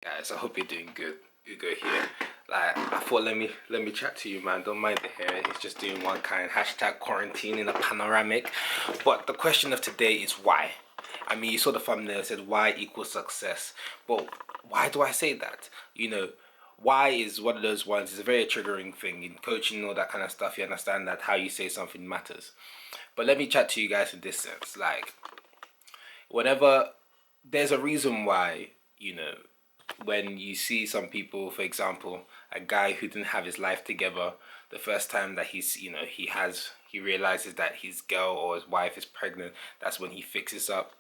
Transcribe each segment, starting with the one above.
Guys, I hope you're doing good. You go here. Like I thought, let me chat to you, man. Don't mind the hair. It's just doing one kind. Hashtag quarantine in a panoramic. But the question of today is why. I mean, you saw the thumbnail. It said why equals success. But why do I say that? Why is one of those ones. It's a very triggering thing in coaching and all that kind of stuff. You understand that how you say something matters. But let me chat to you guys in this sense. Like, whenever there's a reason why, you know when you see some people, for example, a guy who didn't have his life together, the first time that he realizes that his girl or his wife is pregnant, that's when he fixes up.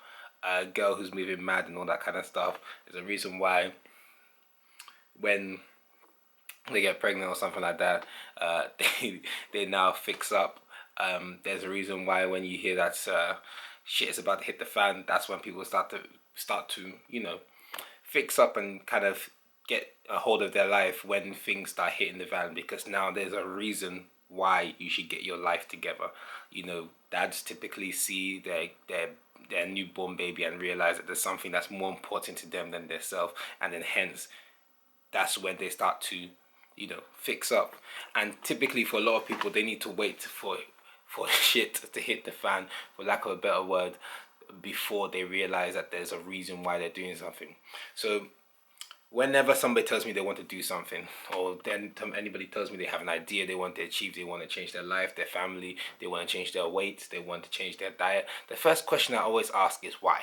A girl who's moving mad and all that kind of stuff. There's a reason why when they get pregnant or something like that, they now fix up. There's a reason why when you hear that shit is about to hit the fan, that's when people start to fix up and kind of get a hold of their life when things start hitting the fan, because now there's a reason why you should get your life together. Dads typically see their newborn baby and realize that there's something that's more important to them than themselves, and then hence that's when they start to fix up. And typically for a lot of people, they need to wait for shit to hit the fan, for lack of a better word, before they realize that there's a reason why they're doing something. So whenever somebody tells me they want to do something, or then anybody tells me they have an idea they want to achieve, they want to change their life, their family, they want to change their weight, they want to change their diet, the first question I always ask is why.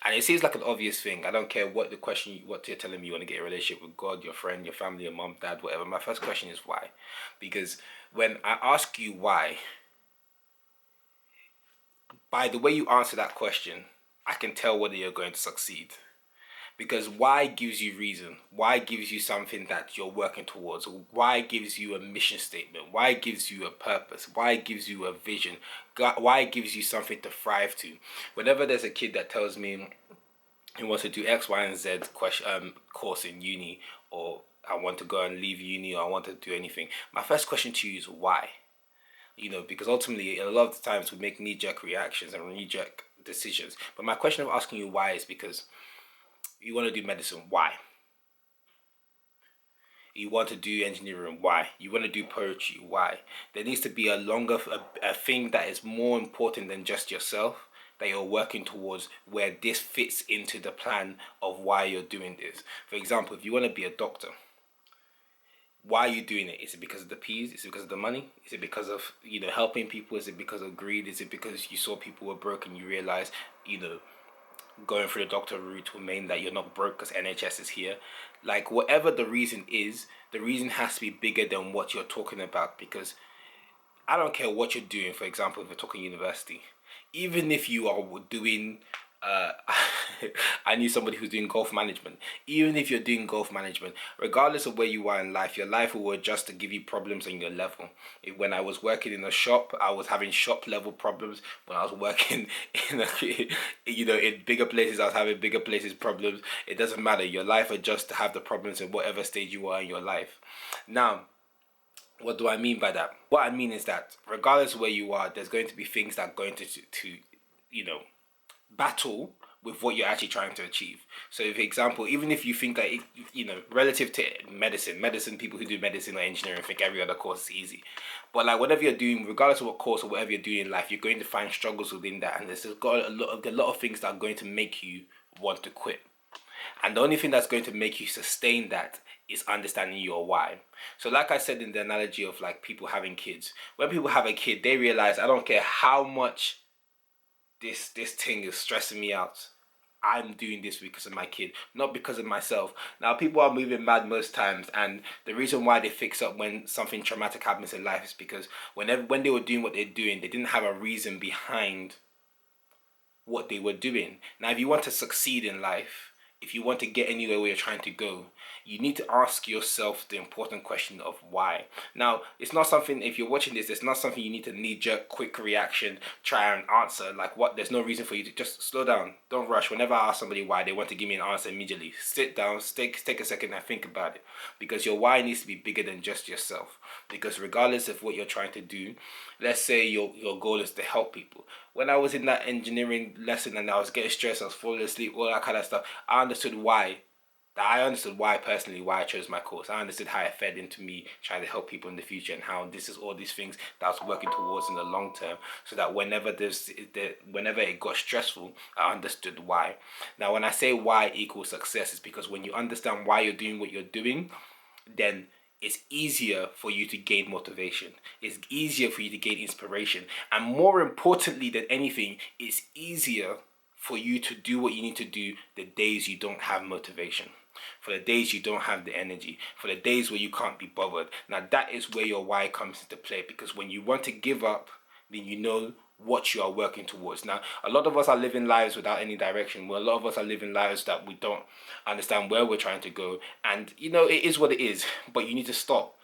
And it seems like an obvious thing. I don't care what you're telling me. You want to get a relationship with God, your friend, your family, your mom, dad, whatever. My first question is why. Because when I ask you why, by the way you answer that question, I can tell whether you're going to succeed. Because why gives you reason? Why gives you something that you're working towards? Why gives you a mission statement? Why gives you a purpose? Why gives you a vision? Why gives you something to thrive to? Whenever there's a kid that tells me he wants to do X, Y, and Z course in uni, or I want to go and leave uni, or I want to do anything, my first question to you is why? Because ultimately, a lot of the times we make knee-jerk reactions and knee-jerk decisions. But my question of asking you why is because you want to do medicine. Why? You want to do engineering. Why? You want to do poetry. Why? There needs to be a thing that is more important than just yourself, that you're working towards, where this fits into the plan of why you're doing this. For example, if you want to be a doctor, why are you doing it? Is it because of the peas? Is it because of the money? Is it because of helping people? Is it because of greed? Is it because you saw people were broke and you realized going through the doctor route will mean that you're not broke because NHS is here? Like, whatever the reason is, the reason has to be bigger than what you're talking about. Because I don't care what you're doing. For example, if you're talking university, even if you are doing uh, I knew somebody who's doing golf management. Even if you're doing golf management, regardless of where you are in life, your life will adjust to give you problems on your level. When I was working in a shop, I was having shop level problems. When I was working in bigger places, I was having bigger places problems. It doesn't matter. Your life adjusts to have the problems in whatever stage you are in your life. Now, what do I mean by that? What I mean is that regardless of where you are, there's going to be things that are going to you know battle with what you're actually trying to achieve. So, for example, even if you think that relative to medicine, people who do medicine or engineering think every other course is easy. But like, whatever you're doing, regardless of what course or whatever you're doing in life, you're going to find struggles within that, and there's got a lot of things that are going to make you want to quit. And the only thing that's going to make you sustain that is understanding your why. So like I said in the analogy of like people having kids, when people have a kid, they realize, I don't care how much this thing is stressing me out, I'm doing this because of my kid, not because of myself. Now, people are moving mad most times, and the reason why they fix up when something traumatic happens in life is because when they were doing what they're doing, they didn't have a reason behind what they were doing. Now, if you want to succeed in life, if you want to get anywhere where you're trying to go, you need to ask yourself the important question of why. Now, it's not something, if you're watching this, it's not something you need to knee-jerk, quick reaction, try and answer. Like, what? There's no reason for you to just slow down. Don't rush. Whenever I ask somebody why, they want to give me an answer immediately. Sit down, take a second and think about it. Because your why needs to be bigger than just yourself. Because regardless of what you're trying to do, let's say your goal is to help people. When I was in that engineering lesson and I was getting stressed, I was falling asleep, all that kind of stuff, I understood why I understood why personally why I chose my course. I understood how it fed into me trying to help people in the future, and how this is all these things that I was working towards in the long term, so that whenever it got stressful, I understood why. Now, when I say why equals success, is because when you understand why you're doing what you're doing, then it's easier for you to gain motivation. It's easier for you to gain inspiration. And more importantly than anything, it's easier for you to do what you need to do the days you don't have motivation, for the days you don't have the energy, for the days where you can't be bothered. Now that is where your why comes into play, because when you want to give up, then you know what you are working towards. Now, a lot of us are living lives without any direction. Well, a lot of us are living lives that we don't understand where we're trying to go. And, you know, it is what it is, but you need to stop.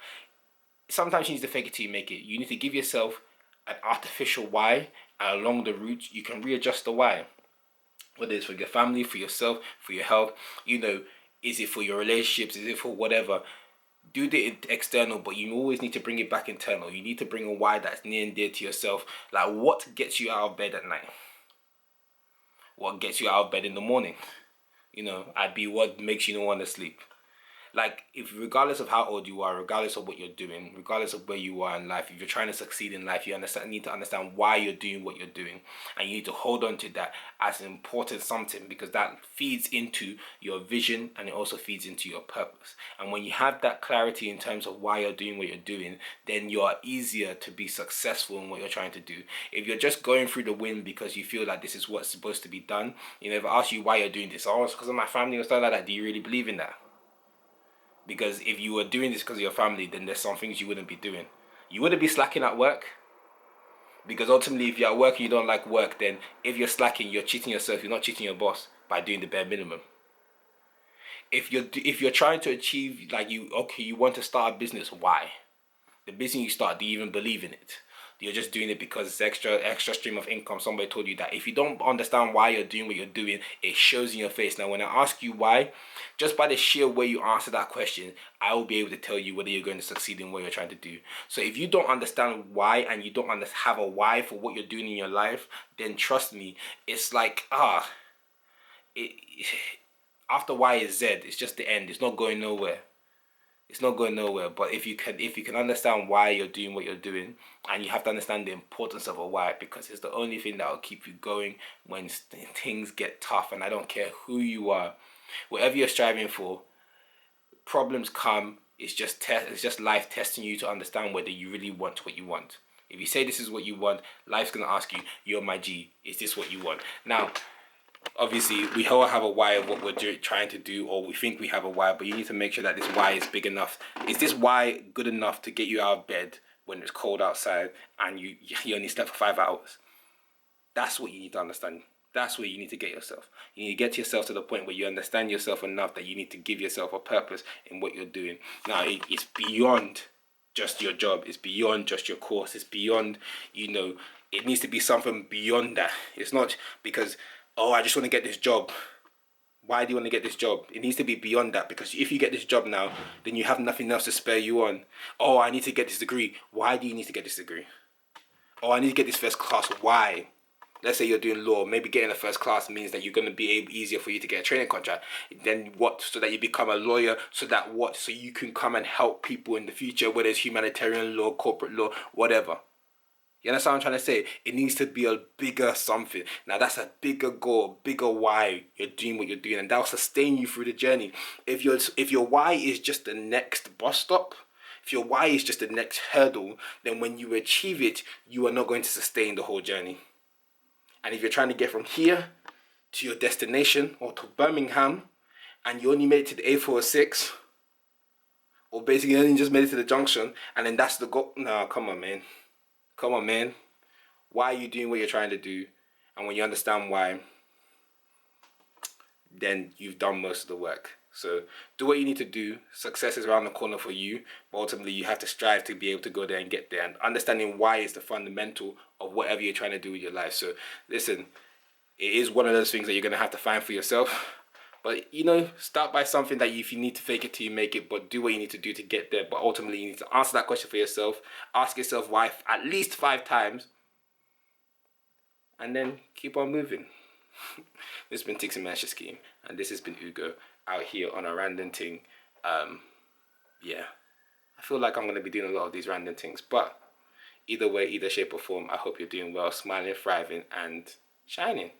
Sometimes you need to fake it till you make it. You need to give yourself an artificial why, and along the route, you can readjust the why. Whether it's for your family, for yourself, for your health, you know, is it for your relationships, is it for whatever? Do the external, but you always need to bring it back internal. You need to bring a why that's near and dear to yourself. Like, what gets you out of bed at night? What gets you out of bed in the morning? You know, I'd be what makes you not want to sleep. Like, if regardless of how old you are, regardless of what you're doing, regardless of where you are in life, if you're trying to succeed in life, you need to understand why you're doing what you're doing, and you need to hold on to that as an important something, because that feeds into your vision and it also feeds into your purpose. And when you have that clarity in terms of why you're doing what you're doing, then you are easier to be successful in what you're trying to do. If you're just going through the wind because you feel like this is what's supposed to be done, you know, if I ask you why you're doing this, oh, it's because of my family or stuff like that, do you really believe in that? Because if you were doing this because of your family, then there's some things you wouldn't be doing. You wouldn't be slacking at work. Because ultimately, if you're at work and you don't like work, then if you're slacking, you're cheating yourself. You're not cheating your boss by doing the bare minimum. If you're trying to achieve, like, you want to start a business, why? The business you start, do you even believe in it? You're just doing it because it's extra stream of income. Somebody told you that. If you don't understand why you're doing what you're doing, it shows in your face. Now, when I ask you why, just by the sheer way you answer that question, I will be able to tell you whether you're going to succeed in what you're trying to do. So if you don't understand why, and you don't have a why for what you're doing in your life, then trust me, it's like, it, after Y is Z, it's just the end. It's not going nowhere. It's not going nowhere. But if you can understand why you're doing what you're doing, and you have to understand the importance of a why, because it's the only thing that will keep you going when things get tough. And I don't care who you are, whatever you're striving for, problems come. It's just life testing you to understand whether you really want what you want. If you say this is what you want, life's gonna ask you, "You're my G. Is this what you want?" Now, obviously, we all have a why of what we're trying to do, or we think we have a why, but you need to make sure that this why is big enough. Is this why good enough to get you out of bed when it's cold outside and you only slept for 5 hours? That's what you need to understand. That's where you need to get yourself. You need to get yourself to the point where you understand yourself enough that you need to give yourself a purpose in what you're doing. Now, it's beyond just your job. It's beyond just your course. It's beyond, it needs to be something beyond that. It's not because, oh, I just want to get this job. Why do you want to get this job? It needs to be beyond that, because if you get this job now, then you have nothing else to spur you on. Oh, I need to get this degree. Why do you need to get this degree? Oh, I need to get this first class. Why? Let's say you're doing law. Maybe getting a first class means that you're going to be easier for you to get a training contract. Then what? So that you become a lawyer. So that what? So you can come and help people in the future, whether it's humanitarian law, corporate law, whatever. You understand what I'm trying to say? It needs to be a bigger something. Now, that's a bigger goal, bigger why you're doing what you're doing, and that'll sustain you through the journey. If your why is just the next bus stop, if your why is just the next hurdle, then when you achieve it, you are not going to sustain the whole journey. And if you're trying to get from here to your destination, or to Birmingham, and you only made it to the A406, or basically you only just made it to the junction, and then that's the goal. No, come on, man. Come on, man. Why are you doing what you're trying to do? And when you understand why, then you've done most of the work. So do what you need to do. Success is around the corner for you, but ultimately you have to strive to be able to go there and get there. And understanding why is the fundamental of whatever you're trying to do with your life. So listen, it is one of those things that you're going to have to find for yourself. But, start by something that if you need to fake it till you make it, but do what you need to do to get there. But ultimately, you need to answer that question for yourself. Ask yourself why at least 5 times. And then keep on moving. This has been Tickzon Scheme, and this has been Ugo. out here on a random thing. Yeah, I feel like I'm going to be doing a lot of these random things, but either way, either shape or form, I hope you're doing well, smiling, thriving, and shining.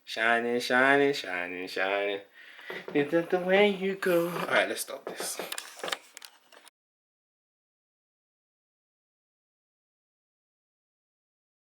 Shining, shining, shining, shining. Is that the way you go? Alright, let's stop this.